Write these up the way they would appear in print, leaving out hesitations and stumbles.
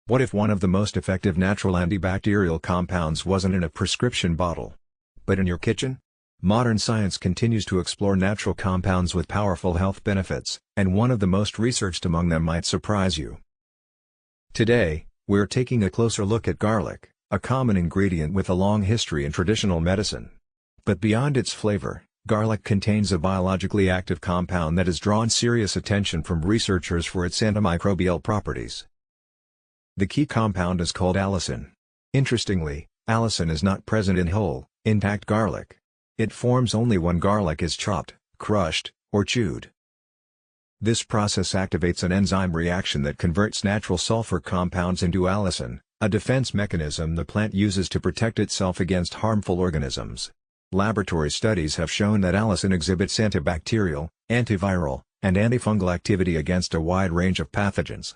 What if one of the most effective natural antibacterial compounds wasn't in a prescription bottle, but in your kitchen? Modern science continues to explore natural compounds with powerful health benefits, and one of the most researched among them might surprise you. Today, we're taking a closer look at garlic, a common ingredient with a long history in traditional medicine. But beyond its flavor, garlic contains a biologically active compound that has drawn serious attention from researchers for its antimicrobial properties. The key compound is called allicin. Interestingly, allicin is not present in whole, intact garlic. It forms only when garlic is chopped, crushed, or chewed. This process activates an enzyme reaction that converts natural sulfur compounds into allicin, a defense mechanism the plant uses to protect itself against harmful organisms. Laboratory studies have shown that allicin exhibits antibacterial, antiviral, and antifungal activity against a wide range of pathogens.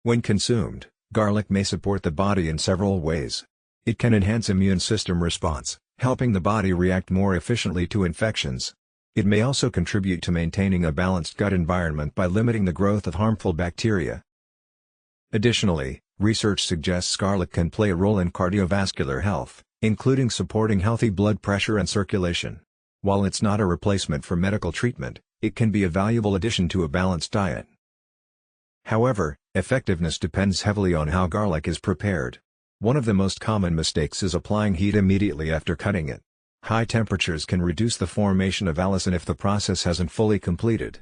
When consumed, garlic may support the body in several ways. It can enhance immune system response, helping the body react more efficiently to infections. It may also contribute to maintaining a balanced gut environment by limiting the growth of harmful bacteria. Additionally, research suggests garlic can play a role in cardiovascular health, including supporting healthy blood pressure and circulation. While it's not a replacement for medical treatment, it can be a valuable addition to a balanced diet. However, effectiveness depends heavily on how garlic is prepared. One of the most common mistakes is applying heat immediately after cutting it. High temperatures can reduce the formation of allicin if the process hasn't fully completed.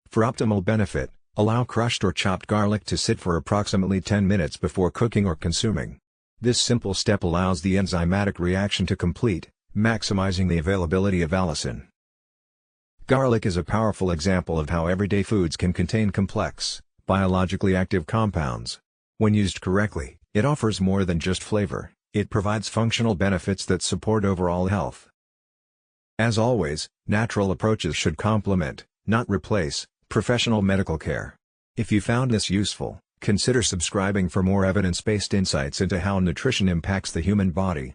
For optimal benefit, allow crushed or chopped garlic to sit for approximately 10 minutes before cooking or consuming. This simple step allows the enzymatic reaction to complete, maximizing the availability of allicin. Garlic is a powerful example of how everyday foods can contain complex, biologically active compounds. When used correctly, it offers more than just flavor, it provides functional benefits that support overall health. As always, natural approaches should complement, not replace, professional medical care. If you found this useful, consider subscribing for more evidence-based insights into how nutrition impacts the human body.